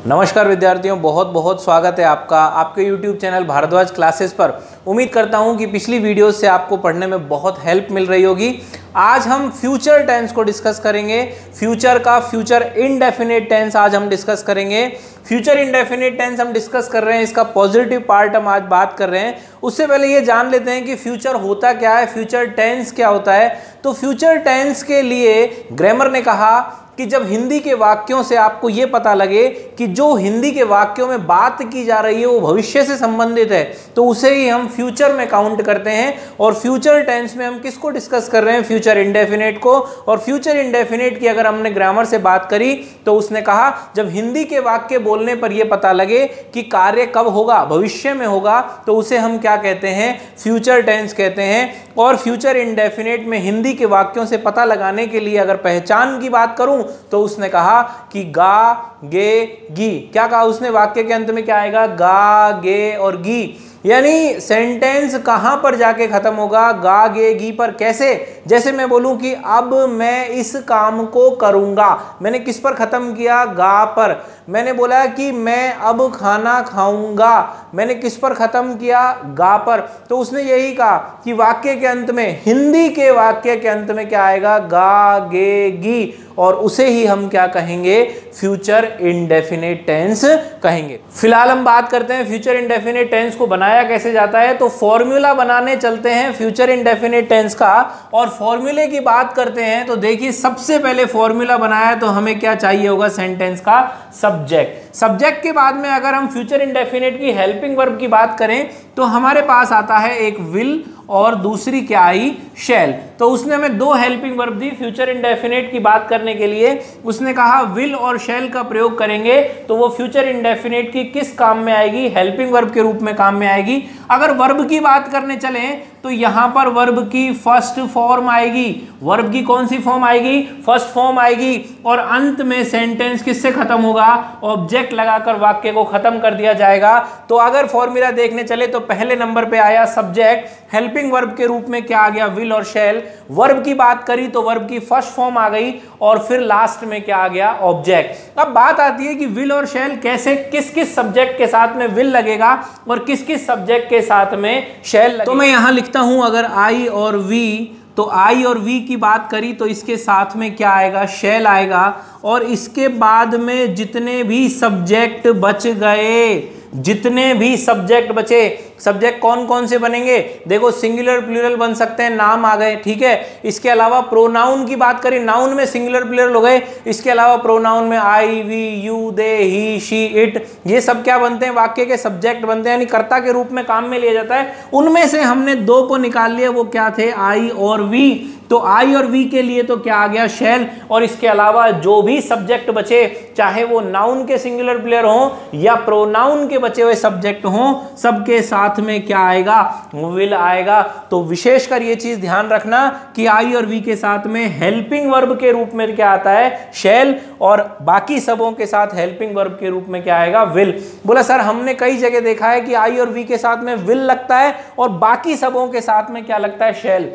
नमस्कार विद्यार्थियों, बहुत बहुत स्वागत है आपका आपके YouTube चैनल भारद्वाज क्लासेस पर। उम्मीद करता हूं कि पिछली वीडियो से आपको पढ़ने में बहुत हेल्प मिल रही होगी। आज हम फ्यूचर टेंस को डिस्कस करेंगे। फ्यूचर का फ्यूचर इनडेफिनिट टेंस आज हम डिस्कस करेंगे। फ्यूचर इनडेफिनिट टेंस हम डिस्कस कर रहे हैं, इसका पॉजिटिव पार्ट हम आज बात कर रहे हैं। उससे पहले ये जान लेते हैं कि फ्यूचर होता क्या है, फ्यूचर टेंस क्या होता है। तो फ्यूचर टेंस के लिए ग्रामर ने कहा कि जब हिंदी के वाक्यों से आपको ये पता लगे कि जो हिंदी के वाक्यों में बात की जा रही है वो भविष्य से संबंधित है, तो उसे ही हम फ्यूचर में काउंट करते हैं। और फ्यूचर टेंस में हम किसको डिस्कस कर रहे हैं? फ्यूचर इंडेफिनिट को। और फ्यूचर इंडेफिनिट की अगर हमने ग्रामर से बात करी तो उसने कहा जब हिंदी के वाक्य बोलने पर यह पता लगे कि कार्य कब होगा, भविष्य में होगा, तो उसे हम क्या कहते हैं? फ्यूचर टेंस कहते हैं। और फ्यूचर इंडेफिनिट में हिंदी के वाक्यों से पता लगाने के लिए अगर पहचान की बात करूं तो उसने कहा कि गा, गे, गी। क्या कहा उसने? वाक्य के अंत में क्या आएगा? गा, गे और गी। यानी सेंटेंस कहां पर जाके खत्म होगा? गा, गे, गी पर। कैसे? जैसे मैं बोलूं कि अब मैं इस काम को करूंगा, मैंने किस पर खत्म किया? गा पर। मैंने बोला कि मैं अब खाना खाऊंगा, मैंने किस पर खत्म किया? गा पर। तो उसने यही कहा कि वाक्य के अंत में, हिंदी के वाक्य के अंत में क्या आएगा? गा, गे, गी। और उसे ही हम क्या कहेंगे? फ्यूचर इंडेफिनिट टेंस कहेंगे। फिलहाल हम बात करते हैं फ्यूचर इंडेफिनिट टेंस को बनाया कैसे जाता है। तो फॉर्मूला बनाने चलते हैं फ्यूचर इंडेफिनिट टेंस का। और फॉर्मूले की बात करते हैं तो देखिए, सबसे पहले फॉर्मूला बनाया तो हमें क्या चाहिए होगा? सेंटेंस का सब्जेक्ट। सब्जेक्ट के बाद में अगर हम फ्यूचर इंडेफिनिट की हेल्पिंग वर्ब की बात करें तो हमारे पास आता है एक विल और दूसरी क्या आई? शैल। तो उसने हमें दो helping verb the future indefinite की बात करने के लिए। उसने कहा विल और शैल का प्रयोग करेंगे तो वो फ्यूचर इंडेफिनिट की किस काम में आएगी? हेल्पिंग वर्ब के रूप में काम में आएगी। अगर वर्ब की बात करने चलें तो यहां पर वर्ब की फर्स्ट फॉर्म आएगी। वर्ब की कौन सी फॉर्म आएगी? फर्स्ट फॉर्म आएगी। और अंत में सेंटेंस किससे खत्म होगा? ऑब्जेक्ट लगाकर वाक्य को खत्म कर दिया जाएगा। तो अगर फॉर्मूला देखने चले तो पहले नंबर पे आया सब्जेक्ट, हेल्पिंग वर्ब के रूप में क्या आ गया? विल और शैल। वर्ब की बात करी तो वर्ब की फर्स्ट फॉर्म आ गई और फिर लास्ट में क्या आ गया? ऑब्जेक्ट। अब बात आती है कि विल और शैल कैसे, किस किस सब्जेक्ट के साथ में विल लगेगा और किस किस सब्जेक्ट के साथ में शैल लगेगा। तो मैं यहां लिखता हूं, अगर आई और वी, तो आई और वी की बात करी तो इसके साथ में क्या आएगा? शैल आएगा। और इसके बाद में जितने भी सब्जेक्ट बच गए, जितने भी सब्जेक्ट बचे, सब्जेक्ट कौन कौन से बनेंगे? देखो, सिंगुलर प्लूरल बन सकते हैं, नाम आ गए, ठीक है। इसके अलावा प्रोनाउन की बात करें, नाउन में सिंगुलर प्लूरल हो गए। इसके अलावा प्रोनाउन में I, we, you, they, he, she, it, ये सब क्या बनते हैं? वाक्य के सब्जेक्ट बनते हैं, यानी कर्ता के रूप में काम में लिया जाता है। उनमें से हमने दो को निकाल लिया, वो क्या थे? आई और वी। तो आई और वी के लिए तो क्या आ गया? शैल। और इसके अलावा जो भी सब्जेक्ट बचे, चाहे वो नाउन के सिंगुलर प्लूरल हो या प्रोनाउन के बचे हुए सब्जेक्ट हो, सबके साथ में क्या आएगा? विल आएगा। तो विशेषकर ये चीज ध्यान रखना कि आई और वी के साथ में हेल्पिंग वर्ब के रूप में क्या आता है? शैल। और बाकी सबों के साथ हेल्पिंग वर्ब के रूप में क्या आएगा? विल। बोला सर हमने कई जगह देखा है कि आई और वी के साथ में विल लगता है और बाकी सबों के साथ में क्या लगता है? शैल।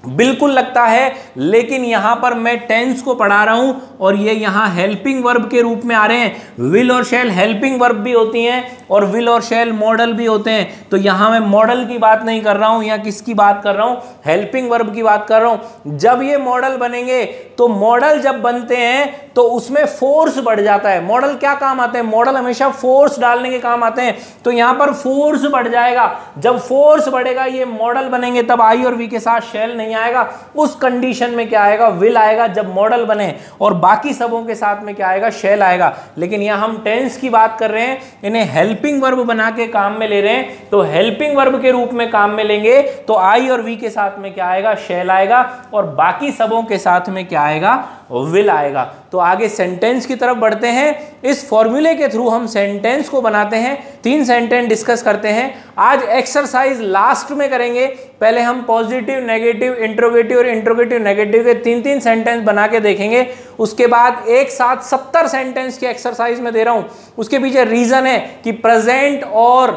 बिल्कुल लगता है, लेकिन यहां पर मैं टेंस को पढ़ा रहा हूं और ये यहां हेल्पिंग वर्ब के रूप में आ रहे हैं। विल और शैल हेल्पिंग वर्ब भी होती हैं और विल और शैल मॉडल भी होते हैं। तो यहां मैं मॉडल की बात नहीं कर रहा हूं, या किसकी बात कर रहा हूं? हेल्पिंग वर्ब की बात कर रहा हूं। जब ये मॉडल बनेंगे तो मॉडल जब बनते हैं तो उसमें फोर्स बढ़ जाता है। मॉडल क्या काम आते हैं? मॉडल हमेशा फोर्स डालने के काम आते हैं। तो यहां पर फोर्स बढ़ जाएगा। जब फोर्स बढ़ेगा, ये मॉडल बनेंगे, तब आई और वी के साथ शैल नहीं आएगा। उस कंडीशन में क्या आएगा? विल आएगा जब मॉडल बने, और बाकी सबों के साथ में क्या आएगा? शैल आएगा। लेकिन यहां हम टेंस की बात कर रहे हैं, इन्हें हेल्पिंग वर्ब बना के काम में ले रहे हैं। तो हेल्पिंग वर्ब के रूप में काम में लेंगे तो आई और वी के साथ में क्या आएगा? शैल आएगा। और बाकी सबों के साथ में क्या आएगा? विल आएगा। तो आगे सेंटेंस की तरफ बढ़ते हैं। इस फॉर्मूले के थ्रू हम सेंटेंस को बनाते हैं। 3 सेंटेंस डिस्कस करते हैं। आज एक्सरसाइज लास्ट में करेंगे। पहले हम पॉजिटिव, नेगेटिव, इंट्रोगेटिव और इंट्रोगेटिव नेगेटिव के 3-3 सेंटेंस बना के देखेंगे। उसके बाद एक साथ 70 सेंटेंस की एक्सरसाइज में दे रहा हूं। उसके पीछे रीजन है कि प्रेजेंट और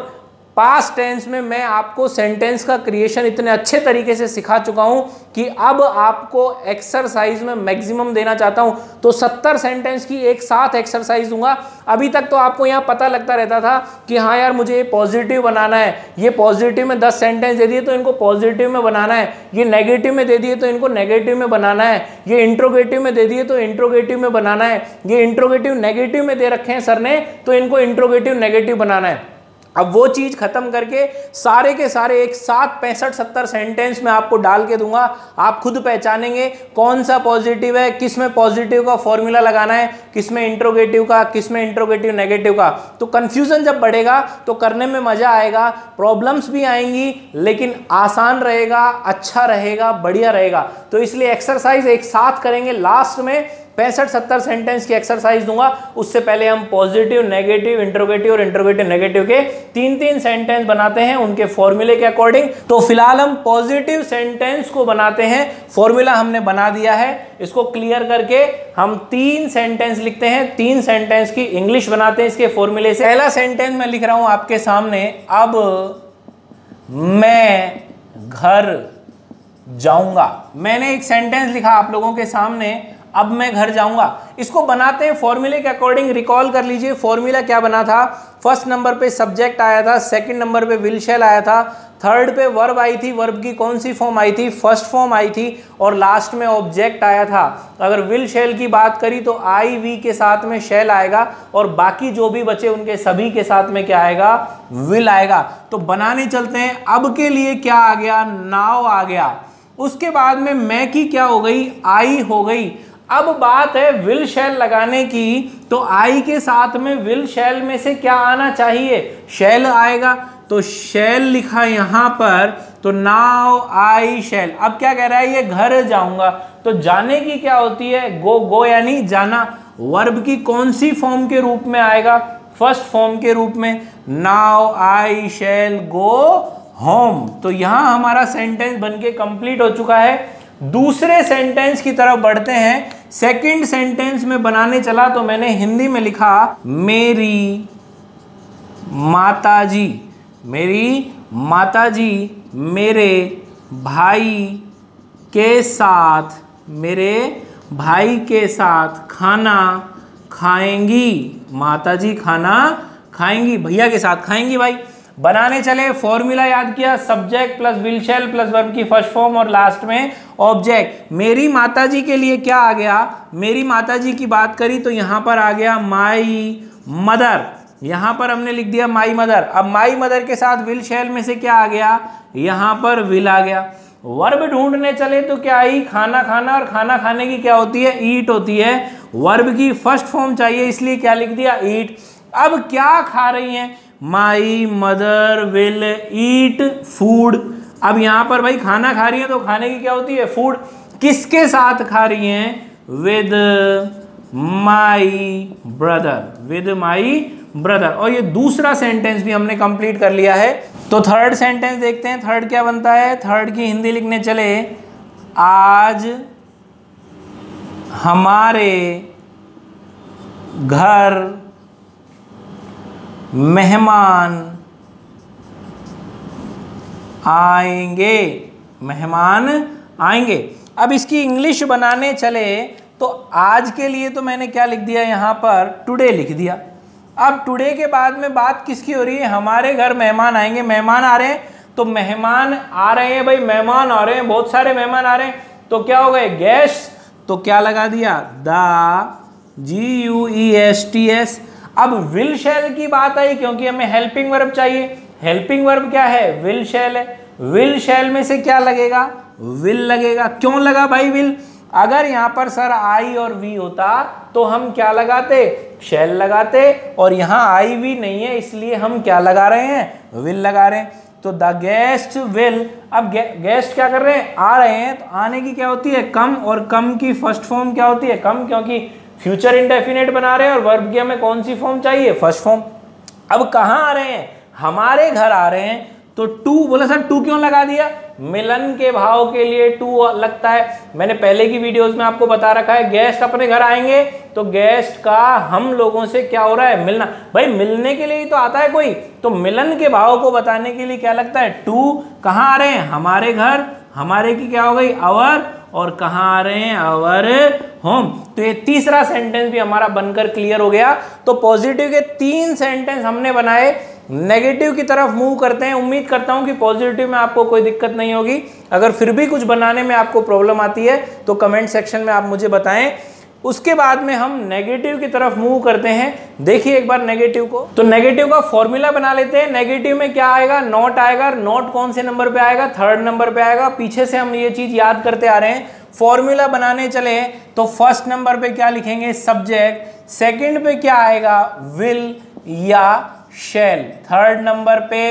पास्ट टेंस में मैं आपको सेंटेंस का क्रिएशन इतने अच्छे तरीके से सिखा चुका हूं कि अब आपको एक्सरसाइज में मैक्सिमम देना चाहता हूं, तो 70 सेंटेंस की एक साथ एक्सरसाइज दूंगा। अभी तक तो आपको यहां पता लगता रहता था कि हाँ यार मुझे ये पॉजिटिव बनाना है, ये पॉजिटिव में 10 सेंटेंस दे दिए तो इनको पॉजिटिव में बनाना है, ये नेगेटिव में दे दिए तो इनको नेगेटिव में बनाना है, ये इंट्रोगेटिव में दे दिए तो इंट्रोगेटिव में बनाना है, ये इंट्रोगेटिव नेगेटिव में दे रखे हैं सर ने तो इनको इंट्रोगेटिव नेगेटिव बनाना है। अब वो चीज खत्म करके सारे के सारे एक साथ 65-70 सेंटेंस में आपको डाल के दूंगा। आप खुद पहचानेंगे कौन सा पॉजिटिव है, किस में पॉजिटिव का फॉर्मूला लगाना है, किस में इंट्रोगेटिव का, किस में इंट्रोगेटिव नेगेटिव का। तो कंफ्यूजन जब बढ़ेगा तो करने में मजा आएगा, प्रॉब्लम्स भी आएंगी लेकिन आसान रहेगा, अच्छा रहेगा, बढ़िया रहेगा। तो इसलिए एक्सरसाइज एक साथ करेंगे। लास्ट में 65-70 सेंटेंस की एक्सरसाइज दूंगा। उससे पहले हम पॉजिटिव, नेगेटिव, इंट्रोगेटिव और इंट्रोगेटिव नेगेटिव के 3-3 सेंटेंस बनाते हैं उनके फॉर्मूले के अकॉर्डिंग। तो फिलहाल हम पॉजिटिव सेंटेंस को बनाते हैं। फॉर्मूला हमने बना दिया है, इसको क्लियर करके हम 3 सेंटेंस लिखते हैं। 3 सेंटेंस की इंग्लिश बनाते हैं इसके फॉर्मूले से। पहला सेंटेंस मैं लिख रहा हूं आपके सामने, अब मैं घर जाऊंगा। मैंने एक सेंटेंस लिखा आप लोगों के सामने, अब मैं घर जाऊंगा। इसको बनाते हैं फॉर्मूले के अकॉर्डिंग। रिकॉल कर लीजिए फॉर्मूला क्या बना था। फर्स्ट नंबर पे सब्जेक्ट आया था, सेकंड नंबर पे विल शैल आया था, थर्ड पे वर्ब आई थी। वर्ब की कौन सी फॉर्म आई थी? फर्स्ट फॉर्म आई थी। और लास्ट में ऑब्जेक्ट आया था। अगर विल शैल की बात करी तो आई वी के साथ में शैल आएगा और बाकी जो भी बचे उनके सभी के साथ में क्या आएगा? विल आएगा। तो बनाने चलते हैं। अब के लिए क्या आ गया? नाउ आ गया। उसके बाद में मैं की क्या हो गई? आई हो गई। अब बात है विल शैल लगाने की, तो आई के साथ में विल शैल में से क्या आना चाहिए? शैल आएगा। तो शैल लिखा यहां पर, तो नाउ आई शैल। अब क्या कह रहा है? ये घर जाऊंगा। तो जाने की क्या होती है? गो। गो यानी जाना। वर्ब की कौन सी फॉर्म के रूप में आएगा? फर्स्ट फॉर्म के रूप में। Now I shall go home. तो यहां हमारा सेंटेंस बनके कंप्लीट हो चुका है। दूसरे सेंटेंस की तरफ बढ़ते हैं। सेकंड सेंटेंस में बनाने चला तो मैंने हिंदी में लिखा, मेरी माताजी। मेरी माताजी मेरे भाई के साथ, मेरे भाई के साथ खाना खाएंगी। माताजी खाना खाएंगी, भैया के साथ खाएंगी भाई। बनाने चले, फॉर्मूला याद किया, subject plus will shell plus verb की फर्स्ट फॉर्म और लास्ट में ऑब्जेक्ट। मेरी माताजी के लिए क्या आ गया? मेरी माताजी की बात करी तो यहां पर आ गया माई मदर। यहां पर हमने लिख दिया माई मदर। अब माई मदर के साथ विल शैल में से क्या आ गया? यहां पर विल आ गया। वर्ब ढूंढने चले तो क्या आई? खाना खाना। और खाना खाने की क्या होती है? ईट होती है। वर्ब की फर्स्ट फॉर्म चाहिए इसलिए क्या लिख दिया? ईट। अब क्या खा रही हैं? My mother will eat food. अब यहां पर भाई खाना खा रही है तो खाने की क्या होती है? फूड। किसके साथ खा रही हैं? With my brother. With my brother. और ये दूसरा सेंटेंस भी हमने कंप्लीट कर लिया है। तो थर्ड सेंटेंस देखते हैं। थर्ड क्या बनता है? थर्ड की हिंदी लिखने चले, आज हमारे घर मेहमान आएंगे। मेहमान आएंगे। अब इसकी इंग्लिश बनाने चले तो आज के लिए तो मैंने क्या लिख दिया? यहां पर टुडे लिख दिया। अब टुडे के बाद में बात किसकी हो रही है? हमारे घर मेहमान आएंगे। मेहमान आ रहे हैं तो मेहमान आ रहे हैं भाई, मेहमान आ रहे हैं, बहुत सारे मेहमान आ रहे हैं। तो क्या हो गए? गेस्ट। तो क्या लगा दिया? The GUESTS। अब विल शैल की बात आई क्योंकि हमें हेल्पिंग वर्ब चाहिए। हेल्पिंग वर्ब क्या है? विल शैल है। विल शैल में से क्या लगेगा? विल लगेगा। क्यों लगा भाई विल? अगर यहां पर सर आई और वी होता तो हम क्या लगाते? शैल लगाते। और यहां आई वी नहीं है इसलिए हम क्या लगा रहे हैं? विल लगा रहे हैं। तो द गेस्ट विल। अब गेस्ट क्या कर रहे हैं? आ रहे हैं। तो आने की क्या होती है? कम। और कम की फर्स्ट फॉर्म क्या होती है? कम, क्योंकि फ्यूचर इंडेफिनेट बना रहे हैं और वर्ब की हमें कौन सी फॉर्म चाहिए? First form. अब कहाँ आ रहे हैं? हमारे घर आ रहे हैं। तो टू बोला सर टू क्यों लगा दिया? मिलन के भाव के लिए टू लगता है। मैंने पहले की वीडियोस में आपको बता रखा है, गेस्ट अपने घर आएंगे तो गेस्ट का हम लोगों से क्या हो रहा है? मिलना। भाई मिलने के लिए ही तो आता है कोई, तो मिलन के भाव को बताने के लिए क्या लगता है? टू। कहाँ आ रहे हैं? हमारे घर, हमारे की क्या हो गई? आवर, और कहाँ आ रहे हैं? Our home. तो ये तीसरा सेंटेंस भी हमारा बनकर क्लियर हो गया। तो पॉजिटिव के 3 सेंटेंस हमने बनाए, नेगेटिव की तरफ मूव करते हैं। उम्मीद करता हूं कि पॉजिटिव में आपको कोई दिक्कत नहीं होगी। अगर फिर भी कुछ बनाने में आपको प्रॉब्लम आती है तो कमेंट सेक्शन में आप मुझे बताएं। उसके बाद में हम नेगेटिव की तरफ मूव करते हैं। देखिए एक बार नेगेटिव को, तो नेगेटिव का फॉर्मूला बना लेते हैं। नेगेटिव में क्या आएगा? नॉट आएगा। नॉट कौन से नंबर पे आएगा? 3rd नंबर पे आएगा। पीछे से हम ये चीज याद करते आ रहे हैं। फॉर्मूला बनाने चले तो 1st नंबर पे क्या लिखेंगे? सब्जेक्ट। 2nd पे क्या आएगा? विल या शैल। 3rd नंबर पे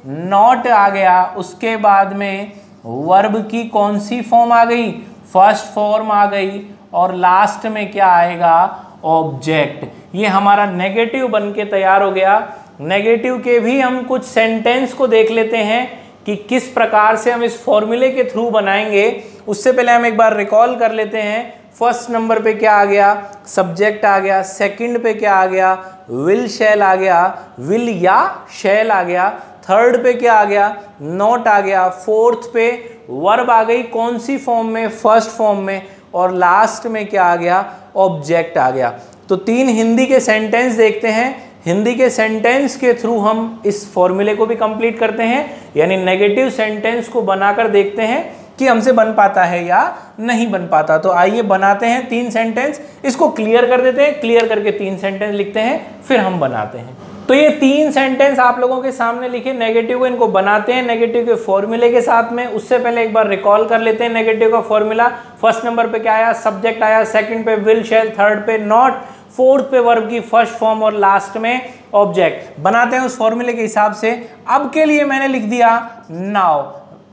नॉट आ गया। उसके बाद में वर्ब की कौन सी फॉर्म आ गई? फर्स्ट फॉर्म आ गई। और लास्ट में क्या आएगा? ऑब्जेक्ट। ये हमारा नेगेटिव बन के तैयार हो गया। नेगेटिव के भी हम कुछ सेंटेंस को देख लेते हैं कि किस प्रकार से हम इस फॉर्मूले के थ्रू बनाएंगे। उससे पहले हम एक बार रिकॉल कर लेते हैं। 1st नंबर पे क्या आ गया? सब्जेक्ट आ गया। 2nd पे क्या आ गया? विल शैल आ गया, विल या शैल आ गया। 3rd पे क्या आ गया? नॉट आ गया। 4th पे वर्ब आ गई। कौन सी फॉर्म में? फर्स्ट फॉर्म में। और लास्ट में क्या आ गया? ऑब्जेक्ट आ गया। तो 3 हिंदी के सेंटेंस देखते हैं। हिंदी के सेंटेंस के थ्रू हम इस फॉर्मूले को भी कंप्लीट करते हैं, यानी नेगेटिव सेंटेंस को बनाकर देखते हैं कि हमसे बन पाता है या नहीं बन पाता। तो आइए बनाते हैं 3 सेंटेंस, इसको क्लियर कर देते हैं। क्लियर करके 3 सेंटेंस लिखते हैं, फिर हम बनाते हैं। तो ये 3 सेंटेंस आप लोगों के सामने लिखे नेगेटिव को, इनको बनाते हैं नेगेटिव के फॉर्मूले के साथ में। उससे पहले एक बार रिकॉल कर लेते हैं नेगेटिव का फॉर्मूला। 1st नंबर पे क्या आया? सब्जेक्ट आया। 2nd पे विल शैल, 3rd पे नॉट, 4th पे वर्ब की फर्स्ट फॉर्म और लास्ट में ऑब्जेक्ट। बनाते हैं उस फॉर्मूले के हिसाब से। अब के लिए मैंने लिख दिया नाउ।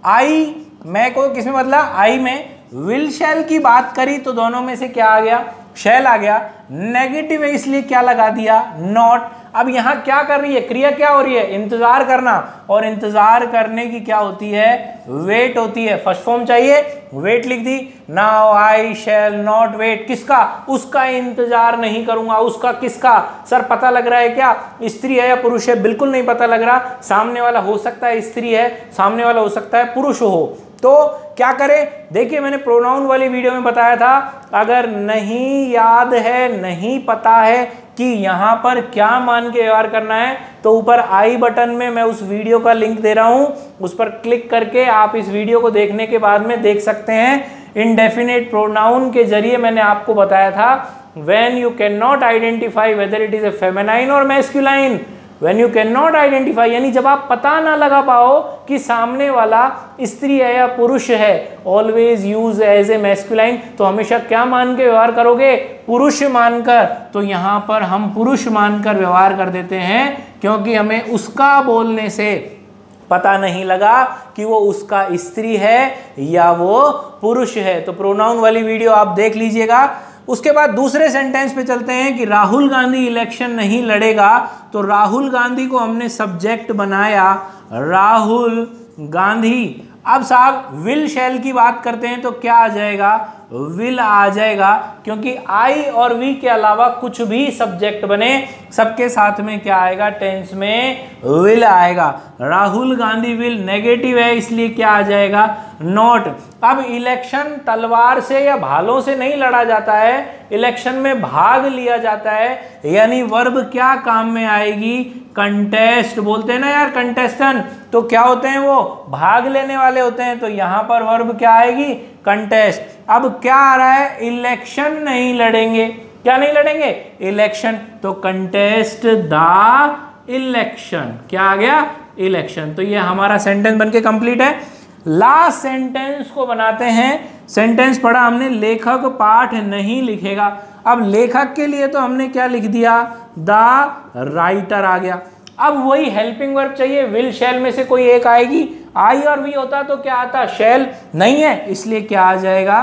आई मैं को किसमें बदला? आई में। विल शैल की बात करी तो दोनों में से क्या आ गया? शैल आ गया। नेगेटिव है इसलिए क्या लगा दिया? नॉट। अब यहां क्या कर रही है? क्रिया क्या हो रही है? इंतजार करना। और इंतजार करने की क्या होती है? वेट होती है। फर्स्ट फॉर्म चाहिए, वेट लिख दी। Now I shall not wait. किसका? उसका इंतजार नहीं करूंगा। उसका किसका? सर पता लग रहा है क्या स्त्री है या पुरुष है? बिल्कुल नहीं पता लग रहा। सामने वाला हो सकता है स्त्री है, सामने वाला हो सकता है पुरुष हो। तो क्या करें? देखिए मैंने प्रोनाउन वाली वीडियो में बताया था, अगर नहीं याद है, नहीं पता है कि यहाँ पर क्या मान के व्यवहार करना है, तो ऊपर आई बटन में मैं उस वीडियो का लिंक दे रहा हूँ, उस पर क्लिक करके आप इस वीडियो को देखने के बाद में देख सकते हैं। इंडेफिनिट प्रोनाउन के जरिए मैंने आपको बताया था when you can not identify whether it is a feminine और masculine. When you cannot identify, यानी जब आप पता ना लगा पाओ कि सामने वाला स्त्री है या पुरुष है, always use as a masculine, तो हमेशा क्या मान के व्यवहार करोगे? पुरुष मानकर। तो यहाँ पर हम पुरुष मानकर व्यवहार कर देते हैं, क्योंकि हमें उसका बोलने से पता नहीं लगा कि वो उसका स्त्री है या वो पुरुष है। तो प्रोनाउन वाली वीडियो आप देख लीजिएगा। उसके बाद दूसरे सेंटेंस पे चलते हैं कि राहुल गांधी इलेक्शन नहीं लड़ेगा। तो राहुल गांधी को हमने सब्जेक्ट बनाया, राहुल गांधी। अब साहब विल शैल की बात करते हैं तो क्या आ जाएगा? विल आ जाएगा, क्योंकि आई और वी के अलावा कुछ भी सब्जेक्ट बने सबके साथ में क्या आएगा? टेंस में विल आएगा। राहुल गांधी विल नेगेटिव है इसलिए क्या आ जाएगा? नॉट। अब इलेक्शन तलवार से या भालों से नहीं लड़ा जाता है, इलेक्शन में भाग लिया जाता है, यानी वर्ब क्या काम में आएगी? कंटेस्ट। बोलते हैं ना यार कंटेस्टेंट, तो क्या होते हैं? वो भाग लेने वाले होते हैं। तो यहां पर वर्ब क्या आएगी? कंटेस्ट। अब क्या आ रहा है? इलेक्शन नहीं लड़ेंगे। क्या नहीं लड़ेंगे? इलेक्शन। तो कंटेस्ट द इलेक्शन। क्या आ गया? इलेक्शन। तो ये हमारा सेंटेंस बनके कंप्लीट है। लास्ट सेंटेंस को बनाते हैं। सेंटेंस पढ़ा हमने, लेखक पाठ नहीं लिखेगा। अब लेखक के लिए तो हमने क्या लिख दिया? द राइटर आ गया। अब वही हेल्पिंग वर्ब चाहिए, विल शैल में से कोई एक आएगी। आई और वी होता तो क्या आता? शैल। नहीं है इसलिए क्या आ जाएगा?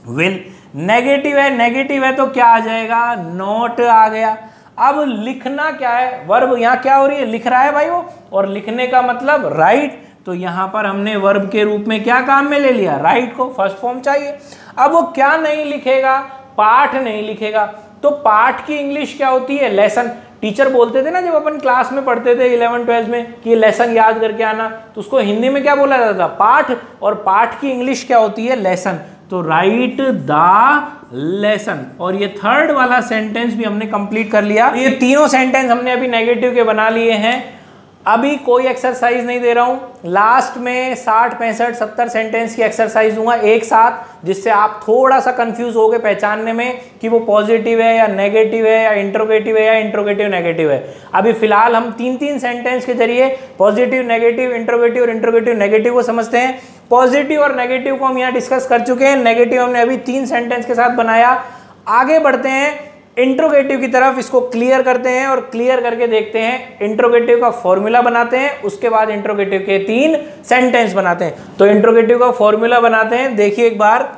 विल। नेगेटिव है, नेगेटिव है तो क्या आ जाएगा? नॉट आ गया। अब लिखना क्या है, वर्ब यहाँ क्या हो रही है, लिख रहा है भाई वो, और लिखने का मतलब राइट, तो यहाँ पर हमने वर्ब के रूप में क्या काम में ले लिया, राइट को, फर्स्ट फॉर्म चाहिए। अब वो क्या नहीं लिखेगा, पाठ नहीं लिखेगा, तो पाठ की इंग्लिश क्या होती है, लेसन। टीचर बोलते थे ना जब अपन क्लास में पढ़ते थे 11-12 में कि लेसन याद करके आना, तो उसको हिंदी में क्या बोला जाता था, पाठ, और पाठ की इंग्लिश क्या होती है, लेसन। तो राइट द लेसन। और ये थर्ड वाला सेंटेंस भी हमने कंप्लीट कर लिया। ये तीनों सेंटेंस हमने अभी नेगेटिव के बना लिए हैं। अभी कोई एक्सरसाइज नहीं दे रहा हूं, लास्ट में 60, 65, 70 सेंटेंस की एक्सरसाइज दूंगा एक साथ, जिससे आप थोड़ा सा कंफ्यूज होगे पहचानने में कि वो पॉजिटिव है या नेगेटिव है या इंट्रोगेटिव है या इंट्रोगेटिव नेगेटिव है। अभी फिलहाल हम 3-3 सेंटेंस के जरिए पॉजिटिव, नेगेटिव, इंट्रोगेटिव और इंट्रोगेटिव नेगेटिव को समझते हैं। पॉजिटिव और नेगेटिव को हम यहाँ डिस्कस कर चुके हैं, नेगेटिव हमने अभी 3 सेंटेंस के साथ बनाया। आगे बढ़ते हैं इंट्रोगेटिव की तरफ, इसको क्लियर करते हैं और क्लियर करके देखते हैं, इंट्रोगेटिव का फॉर्मूला बनाते हैं, उसके बाद इंट्रोगेटिव के 3 सेंटेंस बनाते हैं। तो इंट्रोगेटिव का फॉर्मूला बनाते हैं, देखिए एक बार।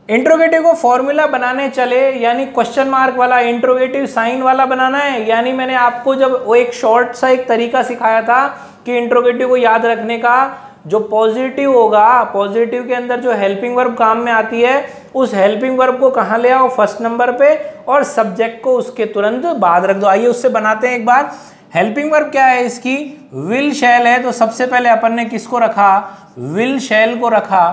इंट्रोगेटिव को फॉर्मूला बनाने चले, यानी क्वेश्चन मार्क वाला इंट्रोगेटिव साइन वाला बनाना है। यानी मैंने आपको जब वो एक शॉर्ट सा एक तरीका सिखाया था कि इंट्रोगेटिव को याद रखने का, जो पॉजिटिव होगा, पॉजिटिव के अंदर जो हेल्पिंग वर्ब काम में आती है, उस हेल्पिंग वर्ब को कहाँ ले आओ, फर्स्ट नंबर पे, और सब्जेक्ट को उसके तुरंत बाद रख दो। आइए उससे बनाते हैं एक बार। हेल्पिंग वर्ब क्या है इसकी, विल शैल है, तो सबसे पहले अपन ने किसको रखा, विल शैल को रखा।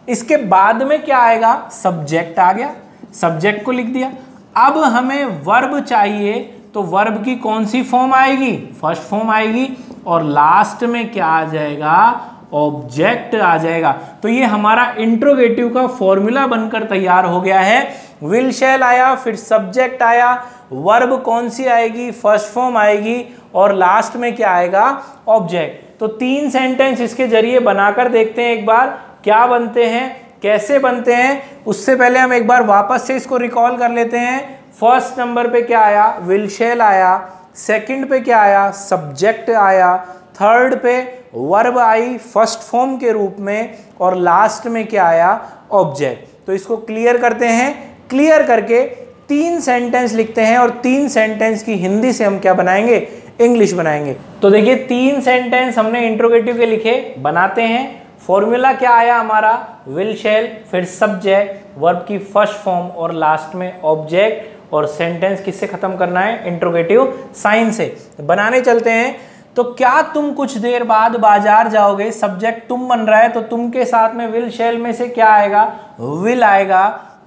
इसके बाद में क्या आएगा, सब्जेक्ट आ गया, सब्जेक्ट को लिख दिया। अब हमें वर्ब चाहिए, तो वर्ब की कौन सी फॉर्म आएगी, फर्स्ट फॉर्म आएगी, और लास्ट में क्या आ जाएगा, ऑब्जेक्ट आ जाएगा। तो ये हमारा इंट्रोगेटिव का फॉर्मूला बनकर तैयार हो गया है। विल शैल आया, फिर सब्जेक्ट आया, वर्ब कौन सी आएगी, फर्स्ट फॉर्म आएगी, और लास्ट में क्या आएगा, ऑब्जेक्ट। तो 3 सेंटेंस इसके जरिए बनाकर देखते हैं एक बार, क्या बनते हैं, कैसे बनते हैं। उससे पहले हम एक बार वापस से इसको रिकॉल कर लेते हैं। फर्स्ट नंबर पे क्या आया, विल शैल आया, सेकंड पे क्या आया, सब्जेक्ट आया, थर्ड पे वर्ब आई फर्स्ट फॉर्म के रूप में, और लास्ट में क्या आया, ऑब्जेक्ट। तो इसको क्लियर करते हैं, क्लियर करके 3 सेंटेंस लिखते हैं, और 3 सेंटेंस की हिंदी से हम क्या बनाएंगे, इंग्लिश बनाएंगे। तो देखिए 3 सेंटेंस हमने इंट्रोगेटिव के लिखे, बनाते हैं। फॉर्मूला क्या आया हमारा, विल शैल, फिर सब्जेक्ट, वर्ब की फर्स्ट फॉर्म, और लास्ट में ऑब्जेक्ट, और सेंटेंस किससे खत्म करना है, इंट्रोगेटिव साइन से। बनाने चलते हैं। तो क्या तुम कुछ देर बाद बाजार जाओगे, सब्जेक्ट तुम बन रहा है, तो तुम के साथ में विल शैल में से क्या आएगा, विल आएगा,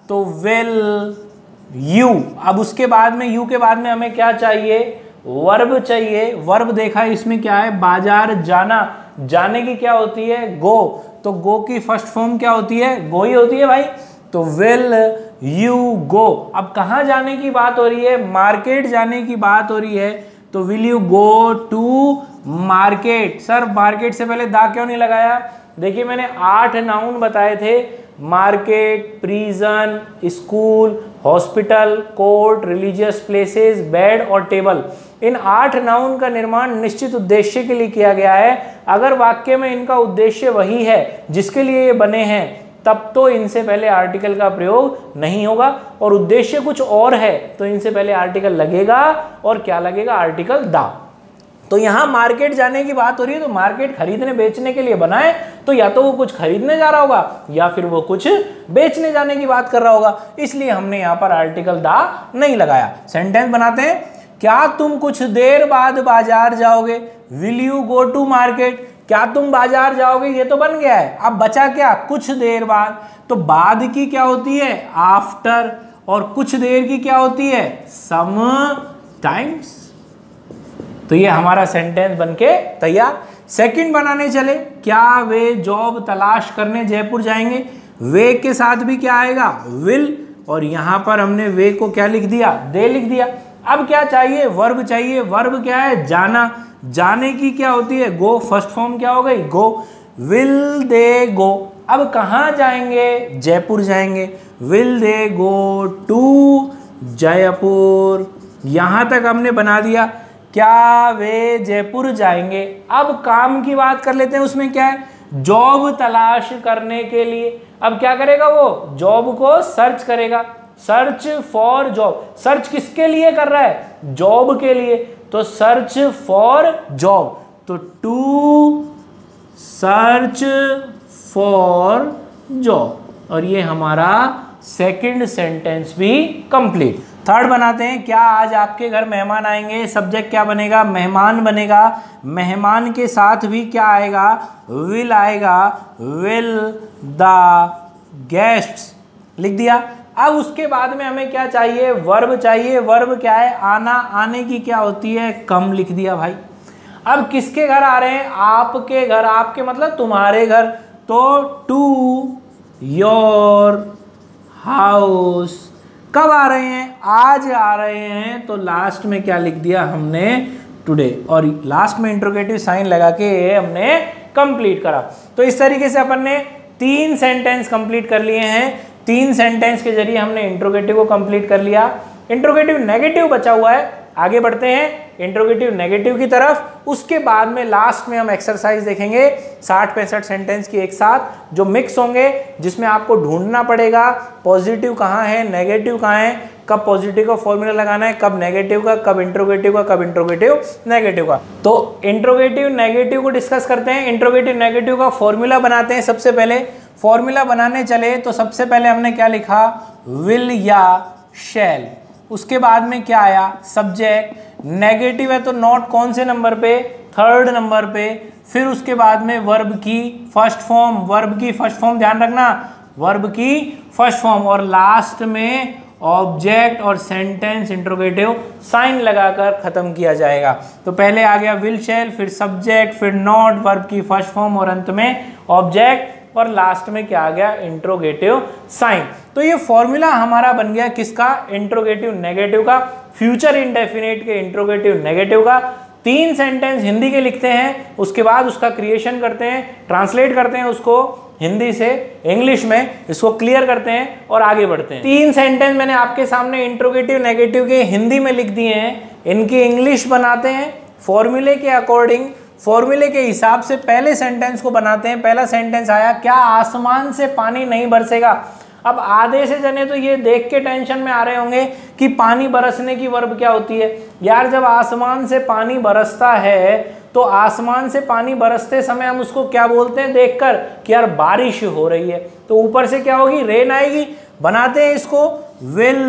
तो विल यू। अब उसके बाद में यू के बाद में हमें क्या चाहिए, वर्ब चाहिए। वर्ब देखा इसमें क्या है, बाजार जाना, जाने की क्या होती है, गो, तो गो की फर्स्ट फॉर्म क्या होती है, गो ही होती है भाई, तो विल यू गो। अब कहाँ जाने की बात हो रही है, मार्केट जाने की बात हो रही है, तो will you go to market. Sir market से पहले दा क्यों नहीं लगाया, देखिए मैंने 8 नाउन बताए थे, market, prison, school, hospital, court, religious places, bed और टेबल। इन 8 नाउन का निर्माण निश्चित उद्देश्य के लिए किया गया है। अगर वाक्य में इनका उद्देश्य वही है जिसके लिए ये बने हैं, तब तो इनसे पहले आर्टिकल का प्रयोग नहीं होगा, और उद्देश्य कुछ और है तो इनसे पहले आर्टिकल लगेगा, और क्या लगेगा, आर्टिकल दा। तो यहाँ मार्केट जाने की बात हो रही है, तो मार्केट खरीदने बेचने के लिए बना है, तो या तो वो कुछ खरीदने जा रहा होगा या फिर वो कुछ बेचने जाने की बात कर रहा होगा, इसलिए हमने यहाँ पर आर्टिकल दा नहीं लगाया। सेंटेंस बनाते हैं, क्या तुम कुछ देर बाद बाजार जाओगे, will you go to market. क्या तुम बाजार जाओगे, ये तो बन गया है, अब बचा क्या, कुछ देर बाद। तो बाद की क्या होती है, आफ्टर, और कुछ देर की क्या होती है, सम टाइम्स। तो ये हमारा सेंटेंस बनके तैयार। सेकंड बनाने चले, क्या वे जॉब तलाश करने जयपुर जाएंगे, वे के साथ भी क्या आएगा, विल, और यहां पर हमने वे को क्या लिख दिया, दे लिख दिया। अब क्या चाहिए, वर्ब चाहिए। वर्ब क्या है, जाना, जाने की क्या होती है, गो, फर्स्ट फॉर्म क्या हो गई, गो, विल दे गो। अब कहाँ जाएंगे, जयपुर जाएंगे, will they go to Jaipur. यहां तक हमने बना दिया, क्या वे जयपुर जाएंगे। अब काम की बात कर लेते हैं, उसमें क्या है, जॉब तलाश करने के लिए। अब क्या करेगा वो, जॉब को सर्च करेगा, सर्च फॉर जॉब, सर्च किसके लिए कर रहा है? जॉब के लिए, तो सर्च फॉर जॉब, तो टू सर्च फॉर जॉब, और ये हमारा सेकंड सेंटेंस भी कंप्लीट। थर्ड बनाते हैं, क्या आज आपके घर मेहमान आएंगे? सब्जेक्ट क्या बनेगा? मेहमान बनेगा। मेहमान के साथ भी क्या आएगा? विल आएगा, विल द गेस्ट्स, लिख दिया। अब उसके बाद में हमें क्या चाहिए? वर्ब चाहिए। वर्ब क्या है? आना। आने की क्या होती है? कम, लिख दिया भाई। अब किसके घर आ रहे हैं? आपके घर। आपके मतलब तुम्हारे घर, तो टू योर हाउस। कब आ रहे हैं? आज आ रहे हैं, तो लास्ट में क्या लिख दिया हमने? टुडे, और लास्ट में इंट्रोगेटिव साइन लगा के हमने कंप्लीट करा। तो इस तरीके से अपन ने 3 सेंटेंस कंप्लीट कर लिए हैं। 3 सेंटेंस के जरिए हमने इंट्रोगेटिव को कंप्लीट कर लिया। इंट्रोगेटिव नेगेटिव बचा हुआ है, आगे बढ़ते हैं इंट्रोगेटिव नेगेटिव की तरफ। उसके बाद में लास्ट में हम एक्सरसाइज देखेंगे 60-65 सेंटेंस की एक साथ, जो मिक्स होंगे, जिसमें आपको ढूंढना पड़ेगा पॉजिटिव कहाँ है, नेगेटिव कहाँ है, कब पॉजिटिव का फॉर्मूला लगाना है, कब नेगेटिव का, कब इंट्रोगेटिव का, कब इंट्रोगेटिव नेगेटिव का। तो इंट्रोगेटिव नेगेटिव को डिस्कस करते हैं। इंट्रोगेटिव नेगेटिव का फॉर्मूला बनाते हैं। सबसे पहले फॉर्मूला बनाने चले तो सबसे पहले हमने क्या लिखा? विल या शैल। उसके बाद में क्या आया? सब्जेक्ट। नेगेटिव है तो नॉट कौन से नंबर पे? 3rd नंबर पे। फिर उसके बाद में वर्ब की फर्स्ट फॉर्म, वर्ब की फर्स्ट फॉर्म ध्यान रखना, वर्ब की फर्स्ट फॉर्म, और लास्ट में ऑब्जेक्ट और सेंटेंस इंट्रोगेटिव साइन लगाकर खत्म किया जाएगा। तो पहले आ गया विल शैल, फिर सब्जेक्ट, फिर नॉट, वर्ब की फर्स्ट फॉर्म, और अंत में ऑब्जेक्ट, और लास्ट में क्या आ गया? Interrogative sign. तो ये फॉर्मूला हमारा बन गया किसका? इंट्रोगेटिव नेगेटिव का, फ्यूचर इंडेफिनिट के इंट्रोगेटिव नेगेटिव का। 3 सेंटेंस हिंदी के लिखते हैं, उसके बाद उसका क्रिएशन करते हैं, ट्रांसलेट करते हैं उसको हिंदी से इंग्लिश में, इसको क्लियर करते हैं और आगे बढ़ते हैं। 3 सेंटेंस मैंने आपके सामने इंट्रोगेटिव नेगेटिव के हिंदी में लिख दिए हैं, इनकी इंग्लिश बनाते हैं फॉर्मूले के अकॉर्डिंग। फॉर्मूले के हिसाब से पहले सेंटेंस को बनाते हैं। पहला सेंटेंस आया, क्या आसमान से पानी नहीं बरसेगा? अब आधे से जने तो ये देख के टेंशन में आ रहे होंगे कि पानी बरसने की वर्ब क्या होती है। यार जब आसमान से पानी बरसता है तो आसमान से पानी बरसते समय हम उसको क्या बोलते हैं देखकर? कि यार बारिश हो रही है, तो ऊपर से क्या होगी? रेन आएगी। बनाते हैं इसको, विल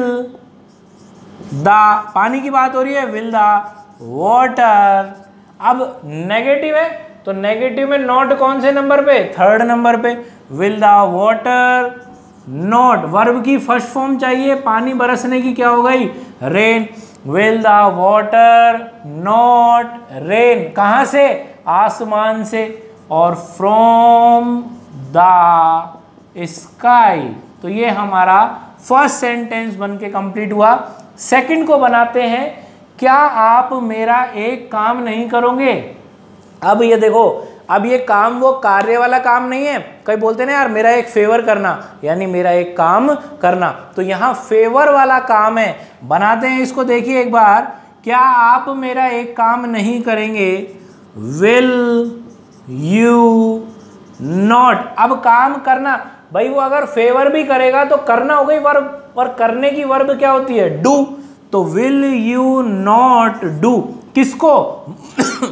द, पानी की बात हो रही है, विल द वाटर। अब नेगेटिव है तो नेगेटिव में नॉट कौन से नंबर पे? 3rd नंबर पे। Will the water not, verb की फर्स्ट फॉर्म चाहिए, पानी बरसने की क्या हो गई? Rain. Will the water not rain, कहाँ से? आसमान से, और फ्रॉम द स्काई। तो ये हमारा फर्स्ट सेंटेंस बन के कंप्लीट हुआ। सेकंड को बनाते हैं, क्या आप मेरा एक काम नहीं करोगे? अब ये देखो, अब ये काम वो कार्य वाला काम नहीं है। कई बोलते हैं यार मेरा एक फेवर करना, यानी मेरा एक काम करना, तो यहाँ फेवर वाला काम है। बनाते हैं इसको, देखिए एक बार, क्या आप मेरा एक काम नहीं करेंगे? Will you not. अब काम करना, भाई वो अगर फेवर भी करेगा तो करना हो गई वर्ब, और करने की वर्ब क्या होती है? डू। तो विल यू नॉट डू, किसको?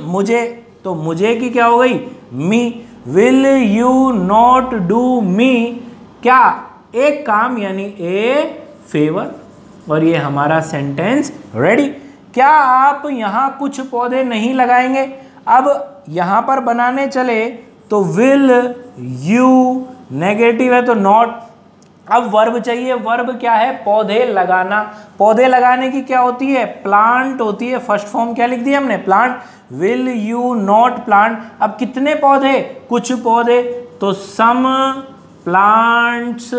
मुझे, तो मुझे की क्या हो गई? मी। विल यू नॉट डू मी, क्या? एक काम, यानी ए फेवर। और ये हमारा सेंटेंस रेडी। क्या आप यहाँ कुछ पौधे नहीं लगाएंगे? अब यहाँ पर बनाने चले तो विल यू, नेगेटिव है तो नॉट। अब वर्ब चाहिए, वर्ब क्या है? पौधे लगाना। पौधे लगाने की क्या होती है? प्लांट होती है। फर्स्ट फॉर्म क्या लिख दिया हमने? Plant. Will you not plant. अब कितने पौधे? कुछ पौधे, तो सम प्लांट्स।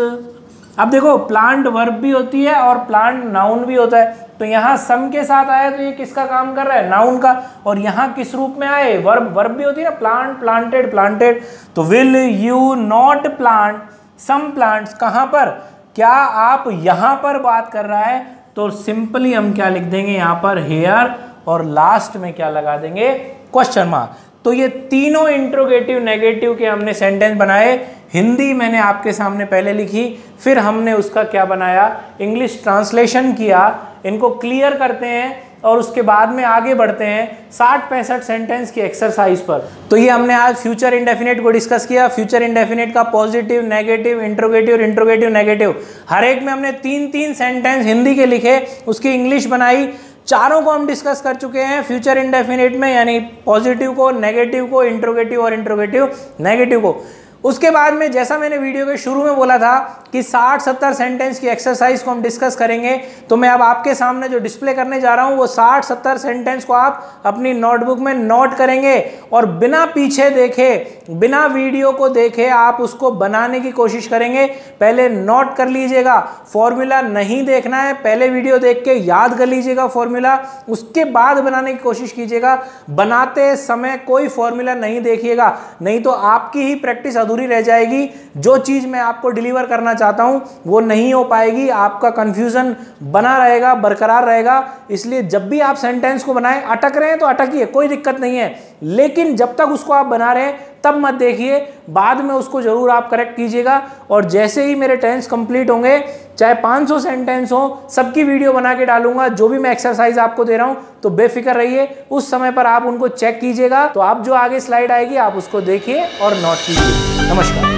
अब देखो, प्लांट वर्ब भी होती है और प्लांट नाउन भी होता है, तो यहाँ सम के साथ आया तो ये किसका काम कर रहा है? नाउन का। और यहाँ किस रूप में आए? वर्ब। वर्ब भी होती है ना, प्लांट, प्लांटेड, प्लांटेड। तो will you not plant some plants, कहाँ पर? क्या आप यहाँ पर बात कर रहा है? तो सिंपली हम क्या लिख देंगे यहाँ पर? हेयर, और लास्ट में क्या लगा देंगे? Question mark. तो ये तीनों इंट्रोगेटिव नेगेटिव के हमने सेंटेंस बनाए। हिंदी मैंने आपके सामने पहले लिखी, फिर हमने उसका क्या बनाया, इंग्लिश ट्रांसलेशन किया। इनको क्लियर करते हैं और उसके बाद में आगे बढ़ते हैं 60-65 सेंटेंस की एक्सरसाइज पर। तो ये हमने आज फ्यूचर इंडेफिनिट को डिस्कस किया। फ्यूचर इंडेफिनिट का positive, negative, interrogative, interrogative, negative, हर एक में हमने 3-3 सेंटेंस हिंदी के लिखे, उसकी इंग्लिश बनाई। चारों को हम डिस्कस कर चुके हैं फ्यूचर इंडेफिनिट में, यानी पॉजिटिव को, नेगेटिव को, इंट्रोगेटिव और इंट्रोगेटिव नेगेटिव को। उसके बाद में जैसा मैंने वीडियो के शुरू में बोला था कि 60-70 सेंटेंस की एक्सरसाइज को हम डिस्कस करेंगे, तो मैं अब आपके सामने जो डिस्प्ले करने जा रहा हूं वो 60-70 सेंटेंस को आप अपनी नोटबुक में नोट करेंगे और बिना पीछे देखे, बिना वीडियो को देखे आप उसको बनाने की कोशिश करेंगे। पहले नोट कर लीजिएगा, फॉर्मूला नहीं देखना है, पहले वीडियो देख के याद कर लीजिएगा फॉर्मूला, उसके बाद बनाने की कोशिश कीजिएगा। बनाते समय कोई फॉर्मूला नहीं देखिएगा, नहीं तो आपकी ही प्रैक्टिस अधूरी रह जाएगी। जो चीज मैं आपको डिलीवर करना चाहता हूं वो नहीं हो पाएगी, आपका कंफ्यूजन बना रहेगा, बरकरार रहेगा। इसलिए जब भी आप सेंटेंस को बनाएं, अटक रहे हैं तो अटकिए, कोई दिक्कत नहीं है, लेकिन जब तक उसको आप बना रहे हैं तब मत देखिए, बाद में उसको जरूर आप करेक्ट कीजिएगा। और जैसे ही मेरे टेंस कंप्लीट होंगे, चाहे 500 सेंटेंस हो, सबकी वीडियो बना के डालूंगा। जो भी मैं एक्सरसाइज आपको दे रहा हूं तो बेफिक्र रहिए, उस समय पर आप उनको चेक कीजिएगा। तो आप जो आगे स्लाइड आएगी आप उसको देखिए और नोट कीजिए। नमस्कार।